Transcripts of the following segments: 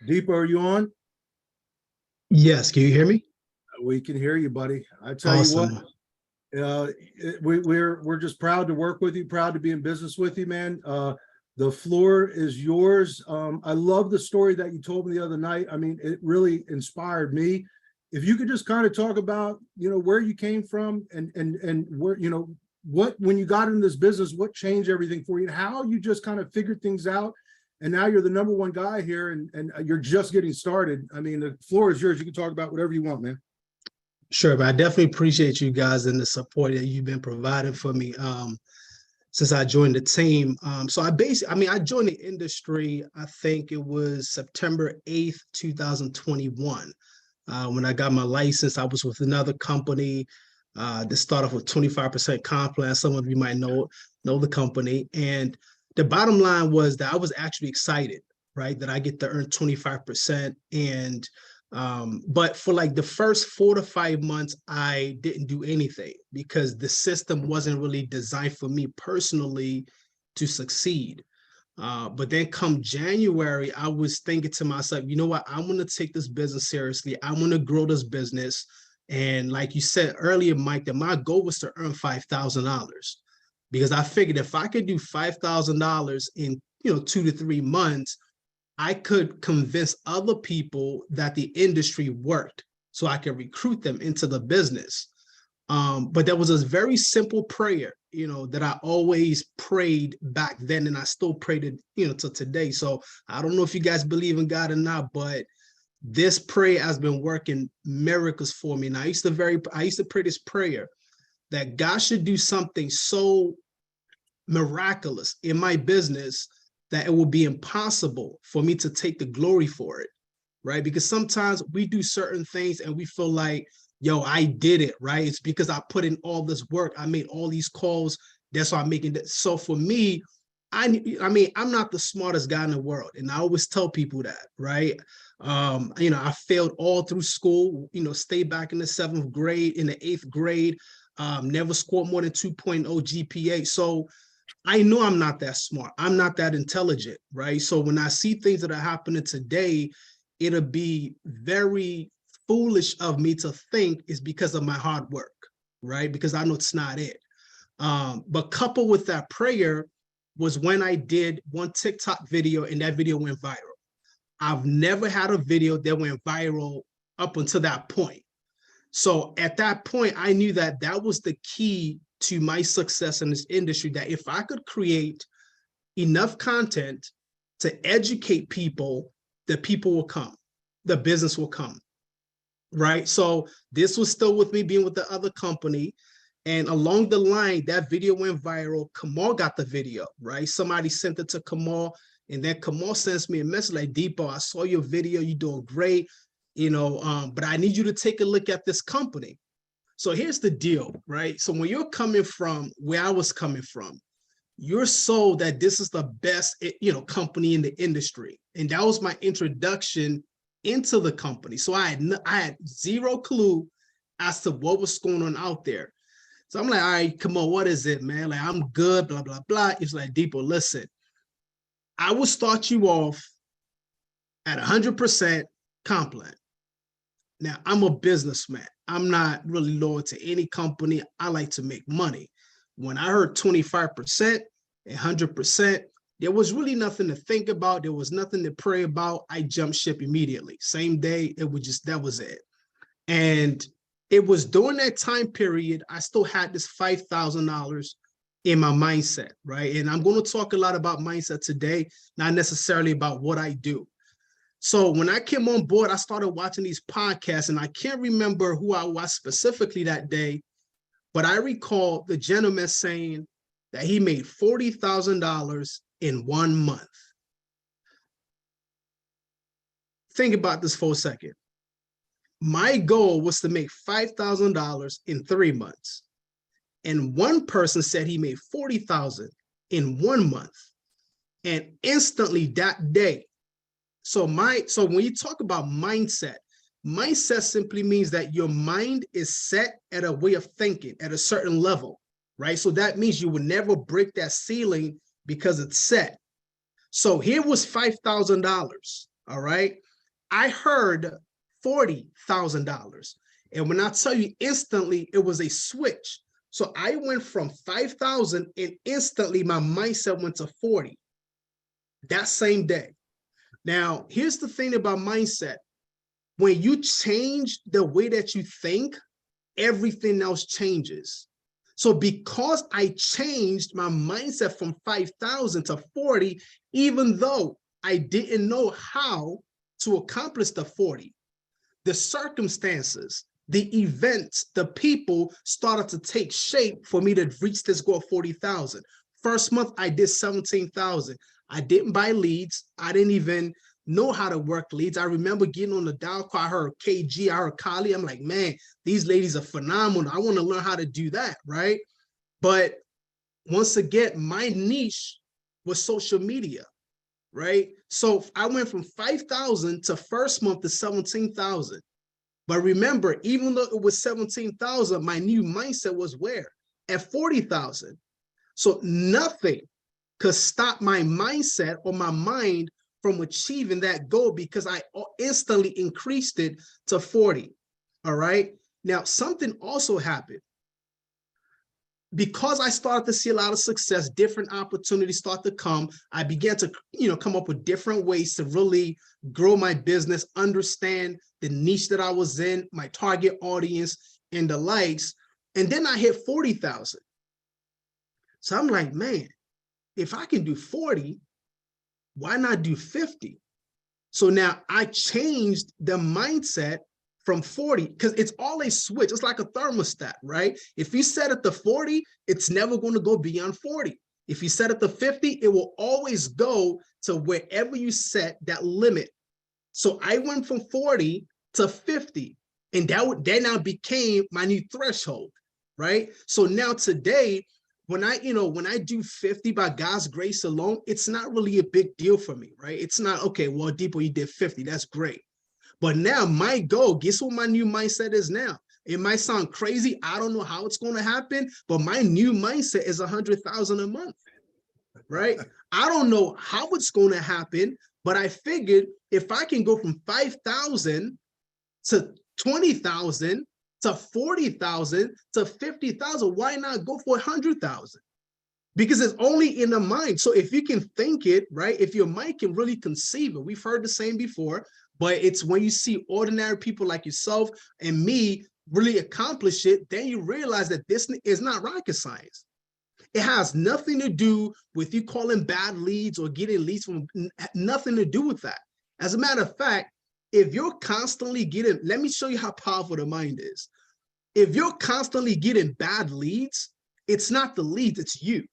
Dipo, are you on? Yes, can you hear me? We can hear you, buddy. I tell you what, Awesome. we're just proud to work with you, proud to be in business with you, man. The floor is yours. I love the story that you told me the other night. I mean, it really inspired me. If you could just kind of talk about, where you came from and where, what when you got into this business, what changed everything for you, and how you just kind of figured things out. And now you're the number one guy here, and you're just getting started. I mean, the floor is yours. You can talk about whatever you want, man. Sure, but I definitely appreciate you guys and the support that you've been providing for me since I joined the team. I joined the industry, I think it was September 8th, 2021. When I got my license, I was with another company that started off with 25% comp plan. Some of you might know the company. And the bottom line was that I was actually excited, right? That I get to earn 25%. And but for like the first 4 to 5 months, I didn't do anything because the system wasn't really designed for me personally to succeed. But then come January, I was thinking to myself, you know what? I'm going to take this business seriously. I'm going to grow this business. And like you said earlier, Mike, that my goal was to earn $5,000 because I figured if I could do $5,000 in 2 to 3 months, I could convince other people that the industry worked so I could recruit them into the business. But there was a very simple prayer, that I always prayed back then, and I still prayed it, to today. So I don't know if you guys believe in God or not, but this prayer has been working miracles for me. And I used to pray this prayer that God should do something so miraculous in my business that it will be impossible for me to take the glory for it, right? Because sometimes we do certain things and we feel like, yo, I did it, right? It's because I put in all this work. I made all these calls. That's why I'm making it. So for me, I mean, I'm not the smartest guy in the world. And I always tell people that, right? I failed all through school, stayed back in the 7th grade, in the 8th grade, never scored more than 2.0 GPA. So I know I'm not that smart. I'm not that intelligent, right? So when I see things that are happening today, it'll be very foolish of me to think it's because of my hard work, right? Because I know it's not it. But coupled with that prayer was when I did one TikTok video and that video went viral. I've never had a video that went viral up until that point. So at that point, I knew that that was the key to my success in this industry, that if I could create enough content to educate people, the people will come, the business will come, right? So this was still with me being with the other company. And along the line, that video went viral. Kamal got the video, right? Somebody sent it to Kamal, and then Kamal sends me a message like, Dipo, I saw your video, you're doing great, but I need you to take a look at this company. So here's the deal, right? So when you're coming from where I was coming from, you're sold that this is the best, company in the industry. And that was my introduction into the company. So I had zero clue as to what was going on out there. So I'm like, all right, come on, what is it, man? Like, I'm good, blah, blah, blah. It's like, Dipo, listen, I will start you off at 100% comp plan. Now, I'm a businessman. I'm not really loyal to any company. I like to make money. When I heard 25%, 100%, there was really nothing to think about. There was nothing to pray about. I jumped ship immediately. Same day, that was it. And it was during that time period, I still had this $5,000 in my mindset, right? And I'm going to talk a lot about mindset today, not necessarily about what I do. So when I came on board, I started watching these podcasts, and I can't remember who I watched specifically that day, but I recall the gentleman saying that he made $40,000 in 1 month. Think about this for a second. My goal was to make $5,000 in 3 months. And one person said he made $40,000 in 1 month. And instantly that day, so when you talk about mindset simply means that your mind is set at a way of thinking at a certain level, right? So that means you will never break that ceiling because it's set. So here was $5,000, all right? I heard $40,000. And when I tell you instantly, it was a switch. So I went from 5,000 and instantly my mindset went to 40 that same day. Now, here's the thing about mindset. When you change the way that you think, everything else changes. So because I changed my mindset from 5,000 to 40, even though I didn't know how to accomplish the 40, the circumstances, the events, the people started to take shape for me to reach this goal of 40,000. First month, I did 17,000. I didn't buy leads. I didn't even know how to work leads. I remember getting on the dial call. I heard KG, I heard Kali. I'm like, man, these ladies are phenomenal. I want to learn how to do that, right? But once again, my niche was social media, right? So I went from 5,000 to first month to 17,000. But remember, even though it was 17,000, my new mindset was where? At 40,000. So nothing could stop my mindset or my mind from achieving that goal because I instantly increased it to 40. All right. Now, something also happened. Because I started to see a lot of success, different opportunities start to come. I began to, come up with different ways to really grow my business, understand the niche that I was in, my target audience, and the likes. And then I hit 40,000. So I'm like, man, if I can do 40, why not do 50? So now I changed the mindset from 40, because it's always switch. It's like a thermostat, right? If you set it to 40, it's never going to go beyond 40. If you set it to 50, it will always go to wherever you set that limit. So I went from 40 to 50, and that now became my new threshold, right? So now today, when I do 50 by God's grace alone, it's not really a big deal for me, right? It's not, okay, well, Dipo, you did 50. That's great. But now my goal, guess what my new mindset is now? It might sound crazy. I don't know how it's going to happen, but my new mindset is 100,000 a month, right? I don't know how it's going to happen, but I figured if I can go from 5,000 to 20,000 to 40,000 to 50,000, why not go for 100,000? Because it's only in the mind. So if you can think it, right? If your mind can really conceive it, we've heard the same before, but it's when you see ordinary people like yourself and me really accomplish it, then you realize that this is not rocket science. It has nothing to do with you calling bad leads or getting leads from, nothing to do with that. As a matter of fact, if you're constantly getting, let me show you how powerful the mind is. If you're constantly getting bad leads, it's not the leads, it's you,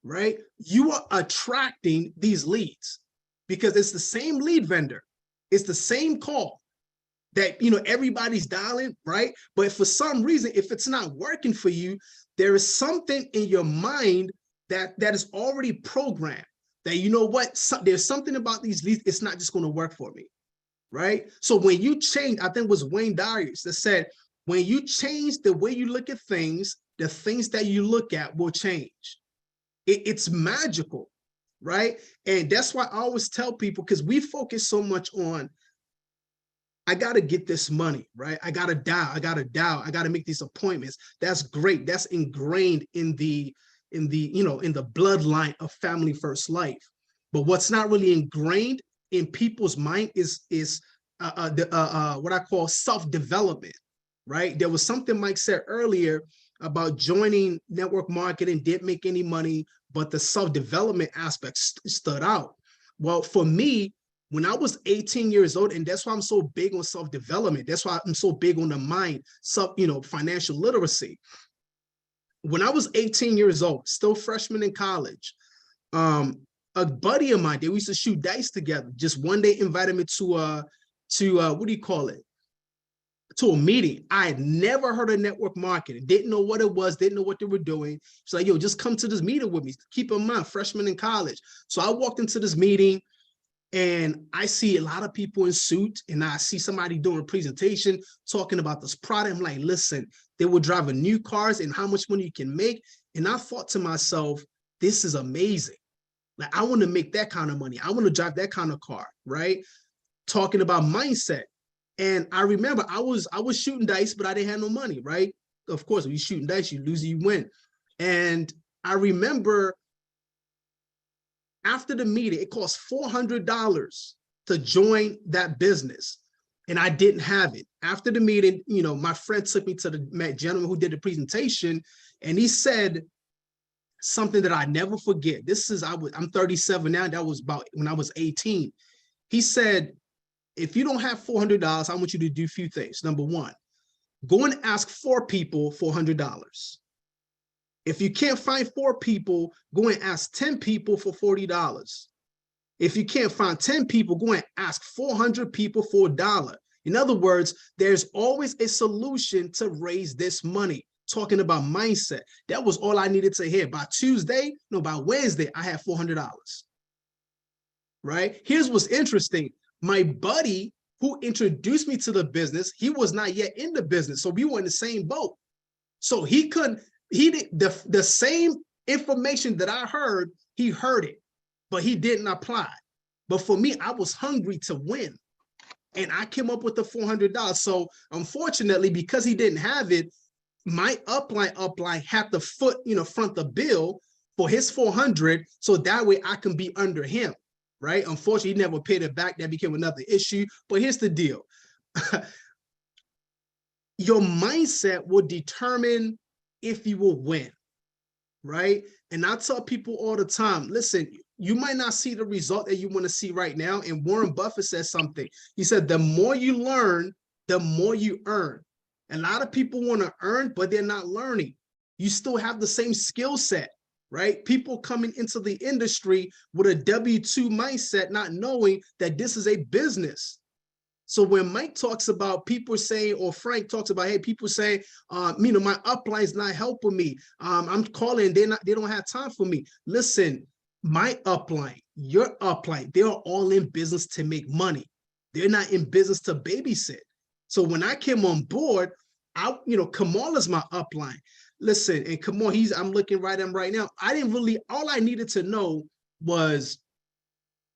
right? You are attracting these leads because it's the same lead vendor. It's the same call that, everybody's dialing, right? But for some reason, if it's not working for you, there is something in your mind that is already programmed that, there's something about these leads. It's not just going to work for me, right? So when you change, I think it was Wayne Dyer that said, when you change the way you look at things, the things that you look at will change. It's magical, right? And that's why I always tell people, because we focus so much on, I got to get this money, right? I got to dial, I got to make these appointments. That's great. That's ingrained in the bloodline of Family First Life. But what's not really ingrained in people's mind is what I call self-development, right? There was something Mike said earlier about joining network marketing, didn't make any money, but the self-development aspect stood out. Well, for me, when I was 18 years old, and that's why I'm so big on self-development, that's why I'm so big on the mind, financial literacy. When I was 18 years old, still freshman in college, a buddy of mine, they used to shoot dice together. Just one day invited me to what do you call it? To a meeting. I had never heard of network marketing, didn't know what it was, didn't know what they were doing. So like, yo, just come to this meeting with me. Keep in mind, freshman in college. So I walked into this meeting and I see a lot of people in suits, and I see somebody doing a presentation talking about this product. I'm like, listen, they were driving new cars and how much money you can make. And I thought to myself, this is amazing. Like, I want to make that kind of money. I want to drive that kind of car, right? talking about mindset. And I remember I was shooting dice, but I didn't have no money, right? Of course, when you're shooting dice, you lose or you win. And I remember after the meeting, it cost $400 to join that business. And I didn't have it. After the meeting, you know, my friend took me to the gentleman who did the presentation, and he said something that I never forget. I'm 37 now. That was about when I was 18. He said, if you don't have $400, I want you to do a few things. Number one, go and ask 4 people $400. If you can't find 4 people, go and ask 10 people for $40. If you can't find 10 people, go and ask 400 people for $1. In other words, there's always a solution to raise this money. Talking about mindset. That was all I needed to hear. By Wednesday, I had $400. Right? Here's what's interesting. My buddy who introduced me to the business, he was not yet in the business. So we were in the same boat. So he did the same information that I heard, he heard it, but he didn't apply. But for me, I was hungry to win. And I came up with the $400. So unfortunately, because he didn't have it, my upline had to front the bill for his 400. So that way I can be under him. Right? Unfortunately, he never paid it back. That became another issue. But here's the deal. Your mindset will determine if you will win. Right? And I tell people all the time, listen, you might not see the result that you want to see right now. And Warren Buffett says something. He said, the more you learn, the more you earn. A lot of people want to earn, but they're not learning. You still have the same skill set. Right? People coming into the industry with a W-2 mindset, not knowing that this is a business. So when Mike talks about people saying, or Frank talks about, hey, people say, my upline's not helping me. I'm calling, they don't have time for me. Listen, my upline, your upline, they're all in business to make money. They're not in business to babysit. So when I came on board, Kamal is my upline. Listen, and Kamal, I'm looking right at him right now. All I needed to know was,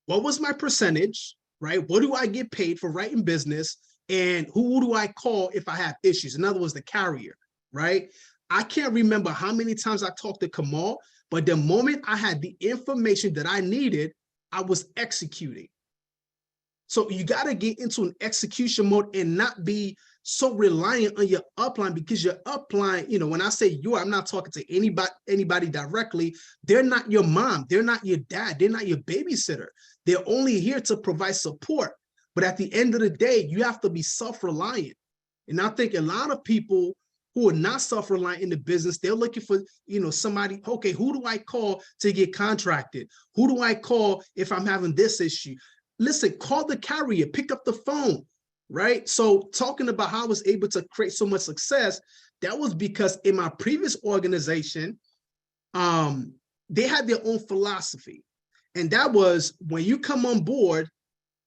what was my percentage, right? What do I get paid for writing business? And who do I call if I have issues? In other words, the carrier, right? I can't remember how many times I talked to Kamal, but the moment I had the information that I needed, I was executing. So you got to get into an execution mode and not be so reliant on your upline, because your upline, when I say I'm not talking to anybody directly. They're not your mom. They're not your dad. They're not your babysitter. They're only here to provide support. But at the end of the day, you have to be self-reliant. And I think a lot of people who are not self-reliant in the business, they're looking for, somebody, okay, who do I call to get contracted? Who do I call if I'm having this issue? Listen, call the carrier, pick up the phone, right? So talking about how I was able to create so much success, that was because in my previous organization, they had their own philosophy. And that was, when you come on board,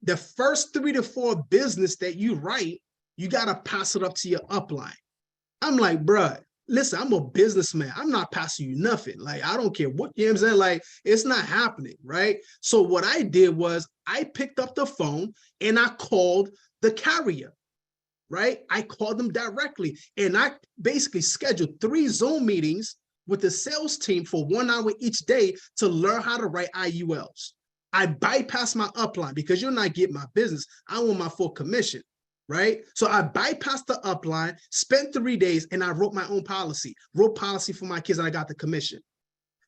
the first 3 to 4 business that you write, you got to pass it up to your upline. I'm like, bruh, listen, I'm a businessman. I'm not passing you nothing. Like, I don't care what, I'm saying? Like, it's not happening, right? So what I did was I picked up the phone and I called the carrier, right? I called them directly, and I basically scheduled 3 Zoom meetings with the sales team for 1 hour each day to learn how to write IULs. I bypassed my upline because you're not getting my business. I want my full commission. Right? So I bypassed the upline, spent 3 days, and I wrote my own policy, wrote policy for my kids, and I got the commission.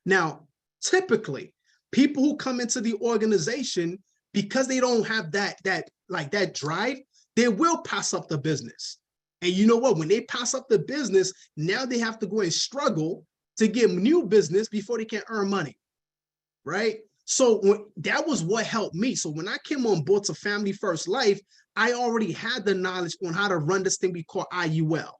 Now, typically, people who come into the organization, because they don't have that drive, they will pass up the business. And you know what? When they pass up the business, now they have to go and struggle to get new business before they can earn money. Right? So that was what helped me. So when I came on board to Family First Life, I already had the knowledge on how to run this thing we call IUL,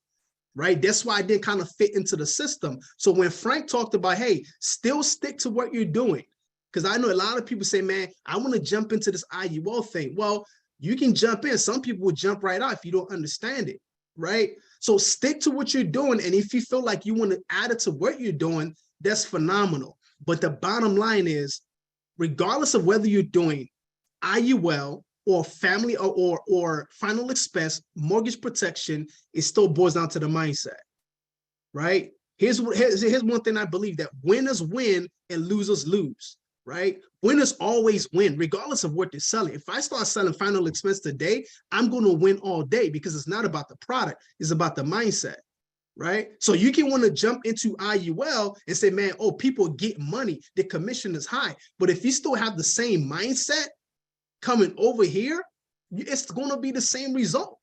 right? That's why I didn't kind of fit into the system. So when Frank talked about, hey, still stick to what you're doing, because I know a lot of people say, man, I want to jump into this IUL thing. Well, you can jump in. Some people will jump right out if you don't understand it, right? So stick to what you're doing. And if you feel like you want to add it to what you're doing, that's phenomenal. But the bottom line is, regardless of whether you're doing IUL, or family or final expense, mortgage protection, it still boils down to the mindset, right? Here's one thing I believe, that winners win and losers lose, right? Winners always win, regardless of what they're selling. If I start selling final expense today, I'm going to win all day, because it's not about the product, it's about the mindset, right? So you can want to jump into IUL and say, man, oh, people get money, the commission is high. But if you still have the same mindset coming over here, it's going to be the same result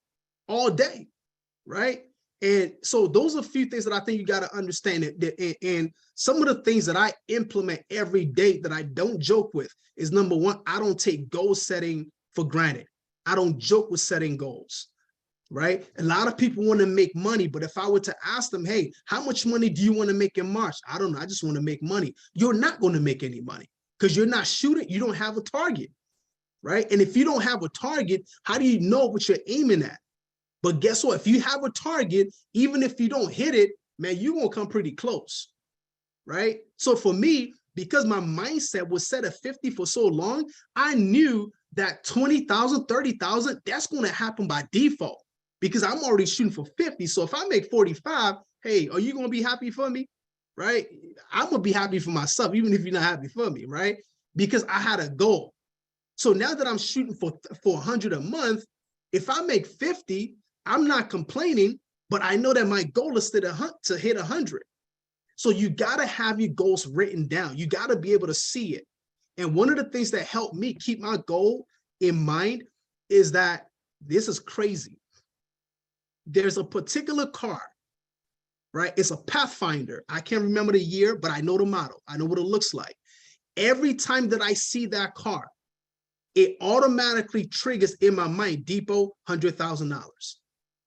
all day, right? And so those are a few things that I think you got to understand. And some of the things that I implement every day that I don't joke with is, number one, I don't take goal setting for granted. I don't joke with setting goals, right? A lot of people want to make money, but if I were to ask them, hey, how much money do you want to make in March? I don't know. I just want to make money. You're not going to make any money because you're not shooting. You don't have a target, right? And if you don't have a target, how do you know what you're aiming at? But guess what? If you have a target, even if you don't hit it, man, you're going to come pretty close, right? So for me, because my mindset was set at 50 for so long, I knew that 20,000, 30,000, that's going to happen by default because I'm already shooting for 50. So if I make 45, hey, are you going to be happy for me? Right? I'm going to be happy for myself, even if you're not happy for me, right? Because I had a goal. So now that I'm shooting for 100 a month, if I make 50, I'm not complaining, but I know that my goal is to hit 100. So you got to have your goals written down. You got to be able to see it. And one of the things that helped me keep my goal in mind is that, this is crazy. There's a particular car, right? It's a Pathfinder. I can't remember the year, but I know the model. I know what it looks like. Every time that I see that car, it automatically triggers in my mind, Dipo, $100,000.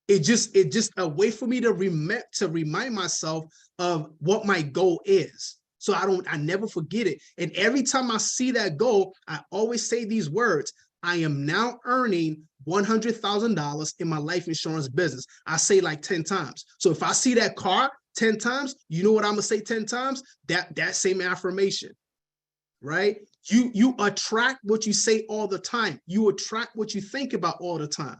It just a way for me to remind myself of what my goal is. So I never forget it. And every time I see that goal, I always say these words: I am now earning $100,000 in my life insurance business. I say like 10 times. So if I see that car 10 times, you know what I'm gonna say 10 times? That same affirmation, right? You attract what you say all the time. You attract what you think about all the time,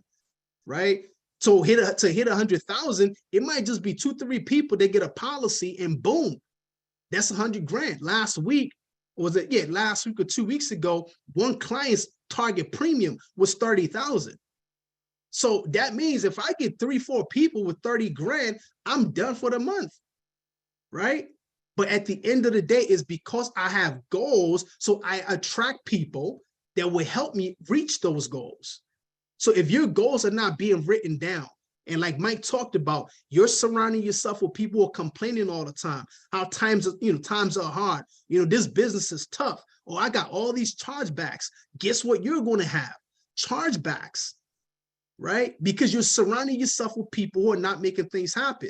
right? So to hit 100,000, it might just be 2-3 people that get a policy, and boom, that's 100 grand. Last week or 2 weeks ago, one client's target premium was 30,000. So that means if I get 3-4 people with 30 grand, I'm done for the month, right? But at the end of the day, it's because I have goals, so I attract people that will help me reach those goals. So if your goals are not being written down, and like Mike talked about, you're surrounding yourself with people who are complaining all the time, how times are hard, this business is tough, or I got all these chargebacks. Guess what you're going to have? Chargebacks, right? Because you're surrounding yourself with people who are not making things happen.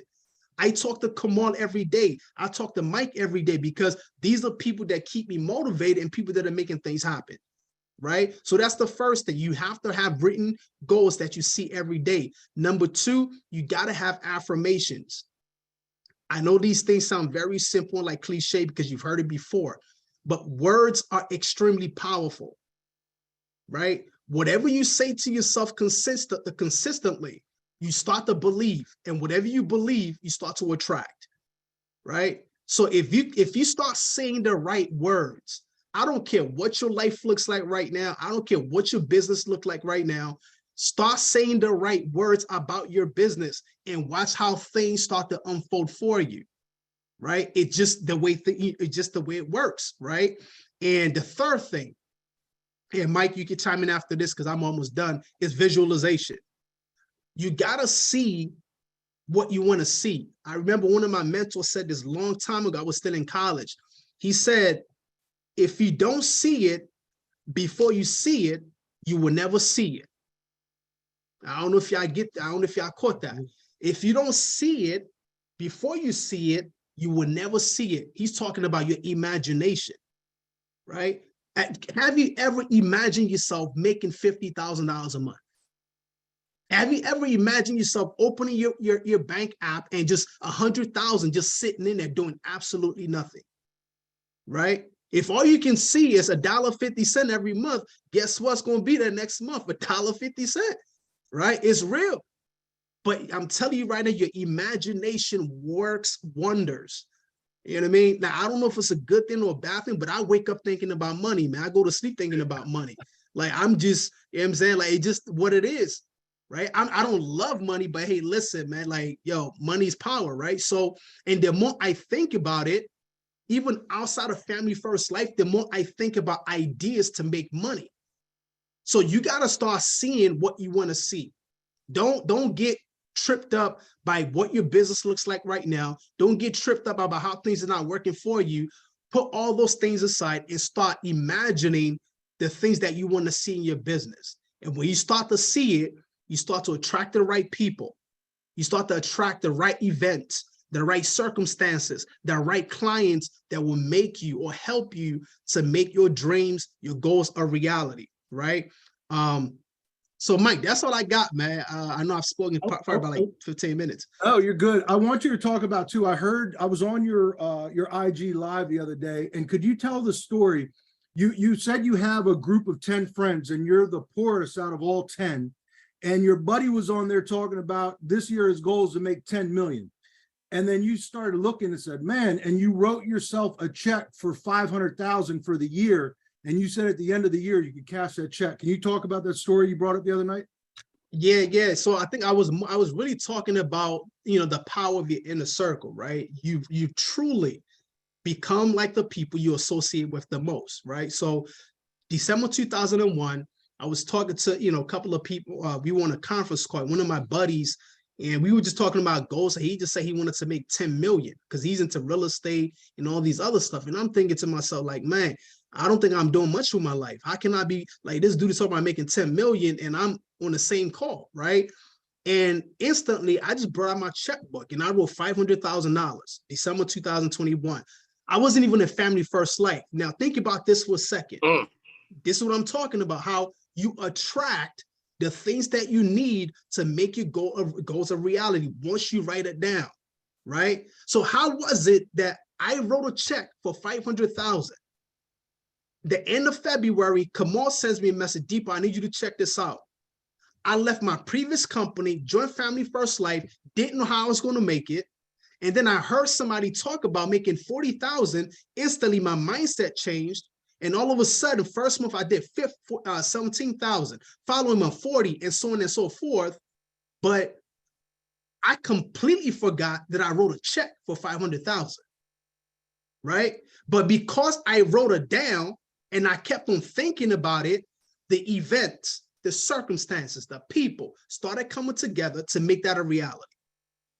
I talk to Kamal every day. I talk to Mike every day, because these are people that keep me motivated and people that are making things happen. Right? So that's the first thing. You have to have written goals that you see every day. Number 2, you got to have affirmations. I know these things sound very simple and like cliche because you've heard it before, but words are extremely powerful, right? Whatever you say to yourself consistently, you start to believe, and whatever you believe, you start to attract, right? So if you start saying the right words, I don't care what your life looks like right now. I don't care what your business looks like right now. Start saying the right words about your business and watch how things start to unfold for you, right? It's just the way it works, right? And the third thing, and Mike, you can chime in after this because I'm almost done, is visualization. You got to see what you want to see. I remember one of my mentors said this a long time ago. I was still in college. He said, if you don't see it before you see it, you will never see it. I don't know if y'all caught that. If you don't see it before you see it, you will never see it. He's talking about your imagination, right? Have you ever imagined yourself making $50,000 a month? Have you ever imagined yourself opening your bank app and just 100,000 just sitting in there doing absolutely nothing, right? If all you can see is $1.50 every month, guess what's going to be there next month? $1.50, right? It's real. But I'm telling you right now, your imagination works wonders. You know what I mean? Now, I don't know if it's a good thing or a bad thing, but I wake up thinking about money, man. I go to sleep thinking about money. Like, I'm just, you know what I'm saying? Like, it's just what it is, right? I don't love money, but hey, listen, man, like, yo, money's power, right? So, and the more I think about it, even outside of Family First Life, the more I think about ideas to make money. So you got to start seeing what you want to see. Don't get tripped up by what your business looks like right now. Don't get tripped up about how things are not working for you. Put all those things aside and start imagining the things that you want to see in your business. And when you start to see it, you start to attract the right people. You start to attract the right events, the right circumstances, the right clients that will make you or help you to make your dreams, your goals a reality, right? So Mike, that's all I got, man. I know I've spoken for about like 15 minutes. Oh, you're good. I want you to talk about too. I heard I was on your IG live the other day, and could you tell the story? You said you have a group of 10 friends and you're the poorest out of all 10. And your buddy was on there talking about this year his goal is to make 10 million. And then you started looking and said, man, and you wrote yourself a check for 500,000 for the year. And you said at the end of the year, you could cash that check. Can you talk about that story you brought up the other night? Yeah. So I think I was really talking about, the power of your inner circle, right? You've truly become like the people you associate with the most, right? So December 2001, I was talking to, a couple of people. We were on a conference call, one of my buddies, and we were just talking about goals. He just said he wanted to make 10 million because he's into real estate and all these other stuff. And I'm thinking to myself, like, man, I don't think I'm doing much with my life. How can I be like this dude is talking about making 10 million and I'm on the same call, right? And instantly I just brought out my checkbook and I wrote $500,000, December 2021. I wasn't even in Family First Life. Now think about this for a second. This is what I'm talking about, how you attract the things that you need to make your goals a reality once you write it down, right? So how was it that I wrote a check for 500,000? The end of February, Kamal sends me a message, Dipo, I need you to check this out. I left my previous company, joined Family First Life, didn't know how I was going to make it. And then I heard somebody talk about making 40,000. Instantly, my mindset changed. And all of a sudden, first month I did 17,000, following month 40, and so on and so forth. But I completely forgot that I wrote a check for 500,000, right? But because I wrote it down and I kept on thinking about it, the events, the circumstances, the people started coming together to make that a reality.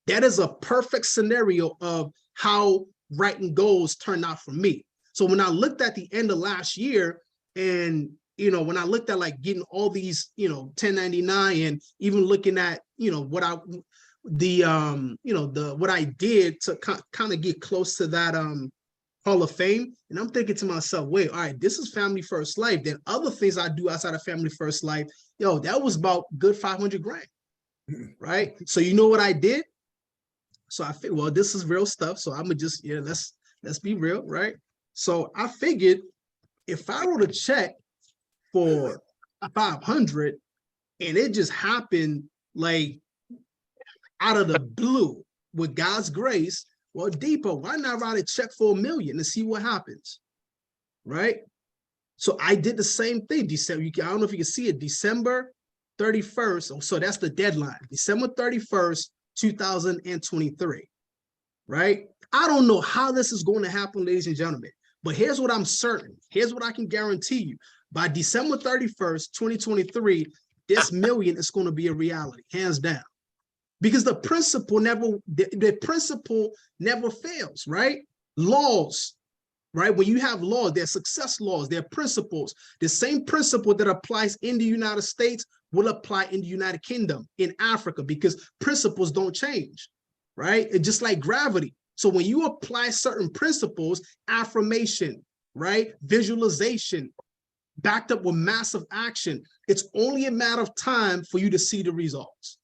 That is a perfect scenario of how writing goals turned out for me. So when I looked at the end of last year and, when I looked at like getting all these, 1099 and even looking at, what I did to kind of get close to that Hall of Fame. And I'm thinking to myself, wait, all right, this is Family First Life. Then other things I do outside of Family First Life, that was about good 500 grand, right? So you know what I did? So I figured, well, this is real stuff. So I'm gonna just, let's be real, right? So I figured if I wrote a check for 500 and it just happened like out of the blue with God's grace, well, Dipo, why not write a check for $1 million and see what happens, right? So I did the same thing. December, I don't know if you can see it, December 31st. So that's the deadline, December 31st, 2023, right? I don't know how this is going to happen, ladies and gentlemen, but here's what I'm certain. Here's what I can guarantee you. By December 31st, 2023, this million is going to be a reality, hands down. Because the principle never fails, right? Laws, right? When you have laws, they're success laws, they're principles. The same principle that applies in the United States will apply in the United Kingdom, in Africa, because principles don't change, right? It's just like gravity. So when you apply certain principles, affirmation, right? Visualization, backed up with massive action, it's only a matter of time for you to see the results.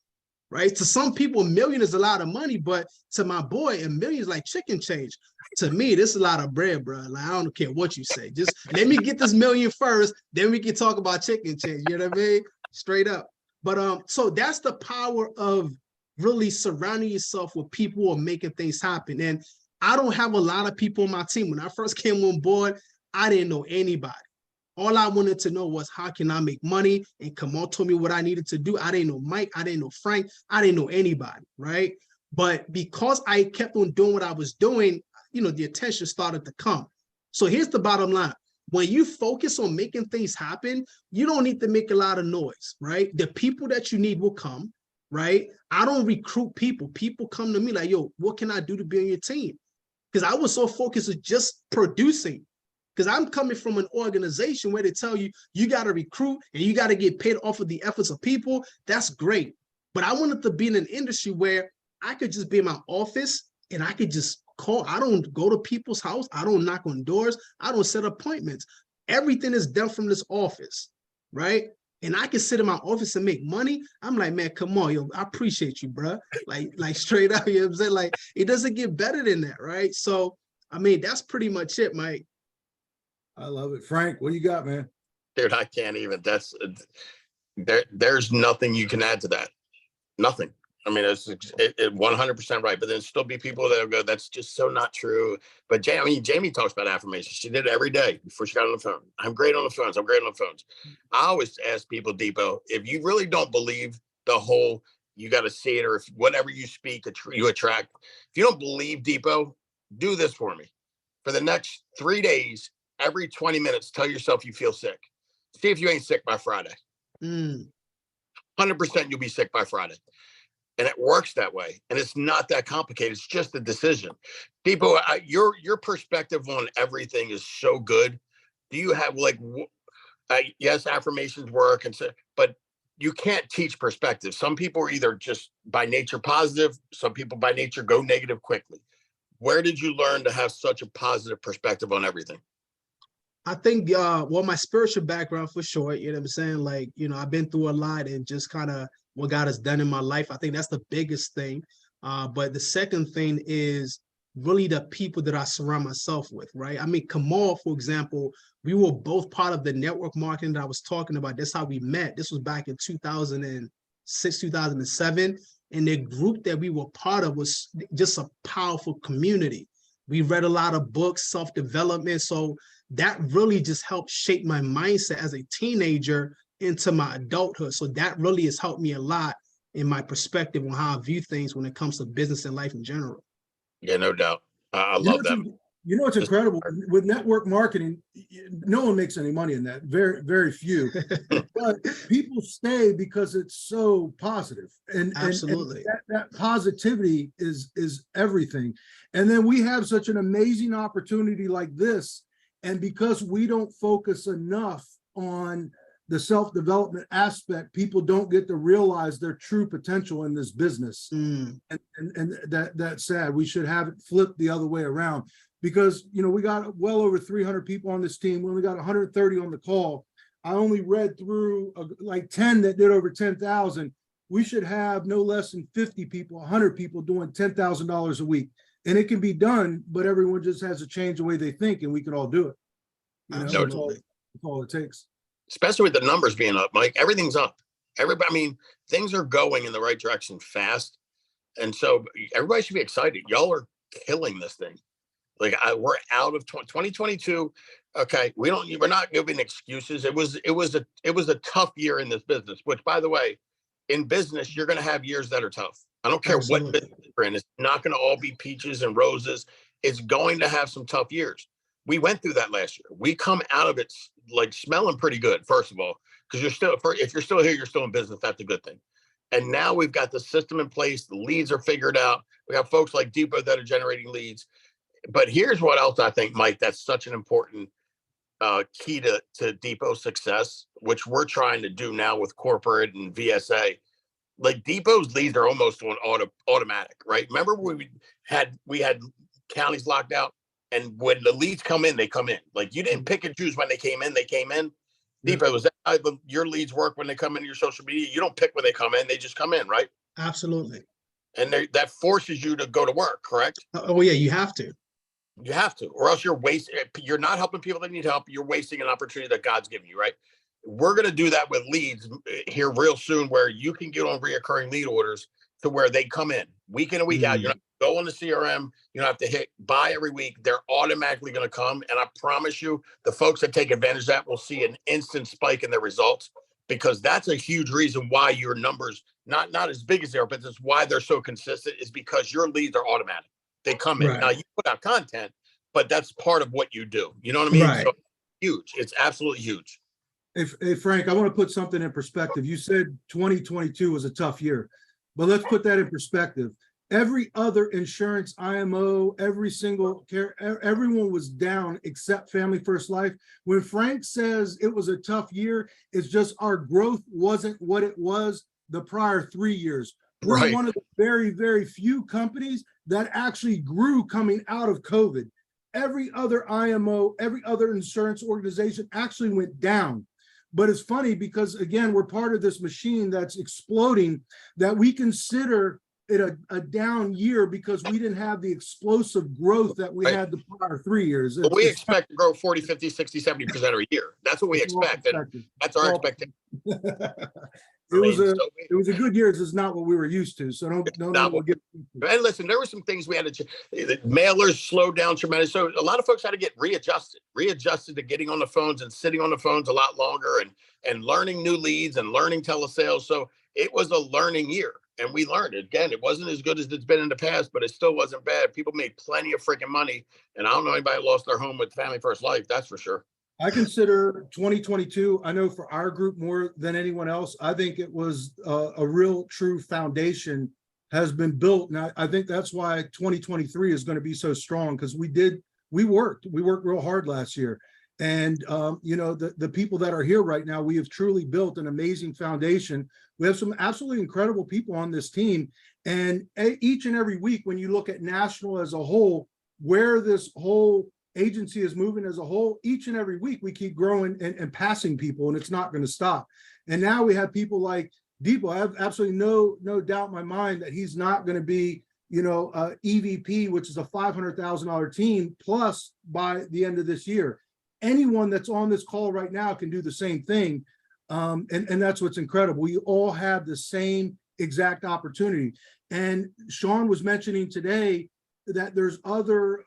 right? To some people, $1 million is a lot of money, but to my boy, $1 million is like chicken change. To me, this is a lot of bread, bro. Like, I don't care what you say. Just let me get this $1 million first, then we can talk about chicken change. You know what I mean? Straight up. But so that's the power of really surrounding yourself with people who are making things happen. And I don't have a lot of people on my team. When I first came on board, I didn't know anybody. All I wanted to know was how can I make money? And Kamal told me what I needed to do. I didn't know Mike. I didn't know Frank. I didn't know anybody, right? But because I kept on doing what I was doing, you know, the attention started to come. So here's the bottom line. When you focus on making things happen, you don't need to make a lot of noise, right? The people that you need will come, right? I don't recruit people. People come to me like, yo, what can I do to be on your team? Because I was so focused on just producing. Because I'm coming from an organization where they tell you, you got to recruit and you got to get paid off of the efforts of people. That's great. But I wanted to be in an industry where I could just be in my office and I could just call. I don't go to people's house. I don't knock on doors. I don't set appointments. Everything is done from this office, right? And I can sit in my office and make money. I'm like, man, come on, yo, I appreciate you, bro. Like straight up, you know what I'm saying? Like, it doesn't get better than that, right? So, I mean, that's pretty much it, Mike. I love it. Frank, what do you got, man? Dude, I can't even. There's nothing you can add to that. Nothing. I mean, it's 100% right. But there'll still be people that go, that's just so not true. But Jamie talks about affirmations. She did it every day before she got on the phone. I'm great on the phones. I'm great on the phones. I always ask people, Dipo, if you really don't believe the whole, you got to see it, or if whatever you speak, you attract. If you don't believe, Dipo, do this for me. For the next 3 days, every 20 minutes, tell yourself you feel sick. See if you ain't sick by Friday. 100% you'll be sick by Friday. And it works that way. And it's not that complicated. It's just a decision. People, your perspective on everything is so good. Do you have yes, affirmations work, but you can't teach perspective. Some people are either just by nature positive. Some people by nature go negative quickly. Where did you learn to have such a positive perspective on everything? I think, well, my spiritual background for sure, you know what I'm saying? Like, you know, I've been through a lot and just kind of what God has done in my life. I think that's the biggest thing. But the second thing is really the people that I surround myself with, right? I mean, Kamal, for example, we were both part of the network marketing that I was talking about. That's how we met. This was back in 2006, 2007. And the group that we were part of was just a powerful community. We read a lot of books, self-development. So that really just helped shape my mindset as a teenager into my adulthood. So that really has helped me a lot in my perspective on how I view things when it comes to business and life in general. Yeah, no doubt. I love that. You know, it's incredible with network marketing. No one makes any money in that. Very, very few. But people stay because it's so positive, and absolutely, and that positivity is everything. And then we have such an amazing opportunity like this, and because we don't focus enough on the self-development aspect, people don't get to realize their true potential in this business. And that's sad. We should have it flipped the other way around, because, you know, we got well over 300 people on this team. We only got 130 on the call. I only read through like 10 that did over 10,000. We should have no less than 50 people, 100 people doing $10,000 a week. And it can be done, but everyone just has to change the way they think, and we can all do it. You know, that's all it takes. Especially with the numbers being up, Mike, everything's up. Everybody, I mean, things are going in the right direction fast. And so everybody should be excited. Y'all are killing this thing. Like, we're out of 2022. Okay. We're not giving excuses. It was a tough year in this business, which, by the way, in business, you're going to have years that are tough. I don't care what business you're in. It's not going to all be peaches and roses. It's going to have some tough years. We went through that last year. We come out of it like smelling pretty good, first of all, because if you're still here, you're still in business. That's a good thing. And now we've got the system in place. The leads are figured out. We have folks like Dipo that are generating leads. But here's what else I think, Mike, that's such an important key to Dipo's success, which we're trying to do now with corporate and VSA. Like, Dipo's leads are almost on automatic, right? Remember we had counties locked out? And when the leads come in, they come in. Like, you didn't pick and choose when they came in. They came in. Dipo, was that how your leads work when they come into your social media? You don't pick when they come in. They just come in, right? Absolutely. And that forces you to go to work, correct? Oh yeah, you have to. You have to, or else you're not helping people that need help. You're wasting an opportunity that God's given you, right? We're going to do that with leads here real soon, where you can get on reoccurring lead orders to where they come in week in and week out. You're not going to CRM. You don't have to hit buy every week. They're automatically going to come. And I promise you, the folks that take advantage of that will see an instant spike in their results, because that's a huge reason why your numbers, not as big as they are, but that's why they're so consistent, is because your leads are automatic. They come in. Right. Now you put out content, but that's part of what you do. You know what I mean? Right. So huge. It's absolutely huge. Hey, Frank, I want to put something in perspective. You said 2022 was a tough year, but let's put that in perspective. Every other insurance IMO, every single care, everyone was down except Family First Life. When Frank says it was a tough year, it's just our growth wasn't what it was the prior 3 years. We're Right. one of the very, very few companies that actually grew coming out of COVID. Every other IMO, every other insurance organization actually went down. But it's funny because, again, we're part of this machine that's exploding, that we consider it a down year because we didn't have the explosive growth that we had the prior 3 years. But we expect to grow 40, 50, 60, 70% every year. That's what we expect. And that's our expectation. It was a good year. It's not what we were used to. So don't get. And listen, there were some things we had to. The mailers slowed down tremendously. So a lot of folks had to get readjusted to getting on the phones and sitting on the phones a lot longer, and learning new leads and learning telesales. So it was a learning year, and we learned it. Again, it wasn't as good as it's been in the past, but it still wasn't bad. People made plenty of freaking money, and I don't know anybody lost their home with Family First Life. That's for sure. I consider 2022, I know for our group more than anyone else, I think it was a real true foundation has been built. And I think that's why 2023 is going to be so strong, because we worked real hard last year. And, the people that are here right now, we have truly built an amazing foundation. We have some absolutely incredible people on this team. And each and every week, when you look at national as a whole, where this whole agency is moving as a whole, each and every week we keep growing and passing people, and it's not going to stop. And now we have people like Dipo. I have absolutely no doubt in my mind that he's not going to be, EVP, which is a $500,000 team plus by the end of this year. Anyone that's on this call right now can do the same thing. And that's what's incredible. We all have the same exact opportunity. And Sean was mentioning today that there's other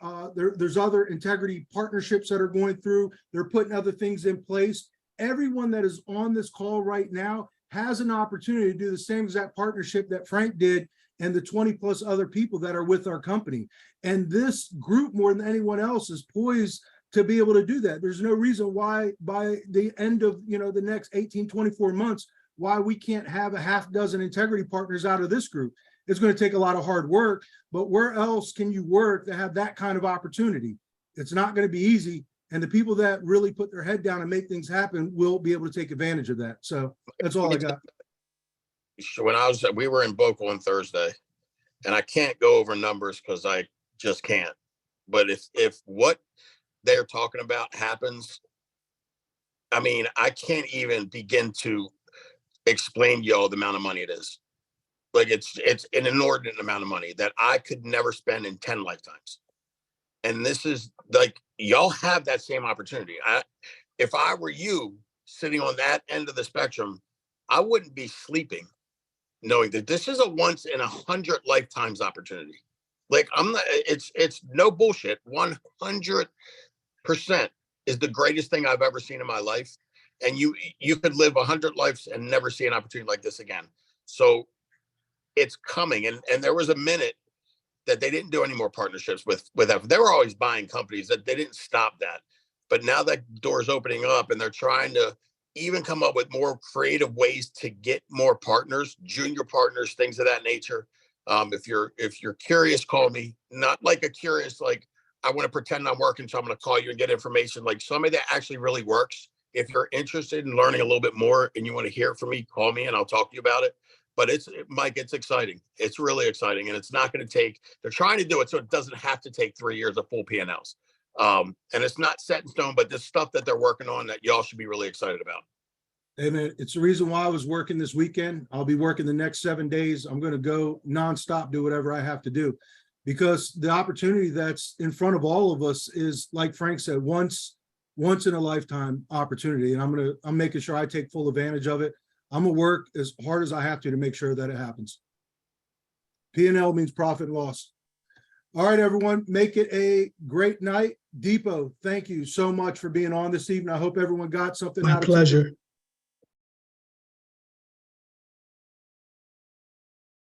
integrity partnerships that are going through. They're putting other things in place. Everyone that is on this call right now has an opportunity to do the same exact partnership that Frank did, and the 20 plus other people that are with our company. And this group, more than anyone else, is poised to be able to do that. There's no reason why by the end of the next 18, 24 months, why we can't have a half dozen integrity partners out of this group. It's going to take a lot of hard work, but where else can you work to have that kind of opportunity? It's not going to be easy. And the people that really put their head down and make things happen will be able to take advantage of that. So that's all I got. When we were in Boca on Thursday, and I can't go over numbers because I just can't. But if what they're talking about happens, I mean, I can't even begin to explain to y'all the amount of money it is. Like it's an inordinate amount of money that I could never spend in 10 lifetimes. And this is like, y'all have that same opportunity. If I were you sitting on that end of the spectrum, I wouldn't be sleeping knowing that this is a once in 100 lifetimes opportunity. Like it's no bullshit. 100% is the greatest thing I've ever seen in my life. And you could live 100 lives and never see an opportunity like this again. So it's coming. And there was a minute that they didn't do any more partnerships with that. They were always buying companies, that they didn't stop that. But now that door's opening up, and they're trying to even come up with more creative ways to get more partners, junior partners, things of that nature. If you're curious, call me. Not like a curious, like I want to pretend I'm working, so I'm going to call you and get information. Like somebody that actually really works. If you're interested in learning a little bit more and you want to hear from me, call me and I'll talk to you about it. But Mike, it's exciting. It's really exciting. And it's not going to take, they're trying to do it so it doesn't have to take 3 years of full P&Ls. And it's not set in stone, but there's stuff that they're working on that y'all should be really excited about. Hey man, it's the reason why I was working this weekend. I'll be working the next 7 days. I'm going to go nonstop, do whatever I have to do, because the opportunity that's in front of all of us is, like Frank said, once in a lifetime opportunity. And I'm making sure I take full advantage of it. I'm gonna work as hard as I have to make sure that it happens. P&L means profit and loss. All right, everyone, make it a great night. Dipo, thank you so much for being on this evening. I hope everyone got something My out of it. pleasure.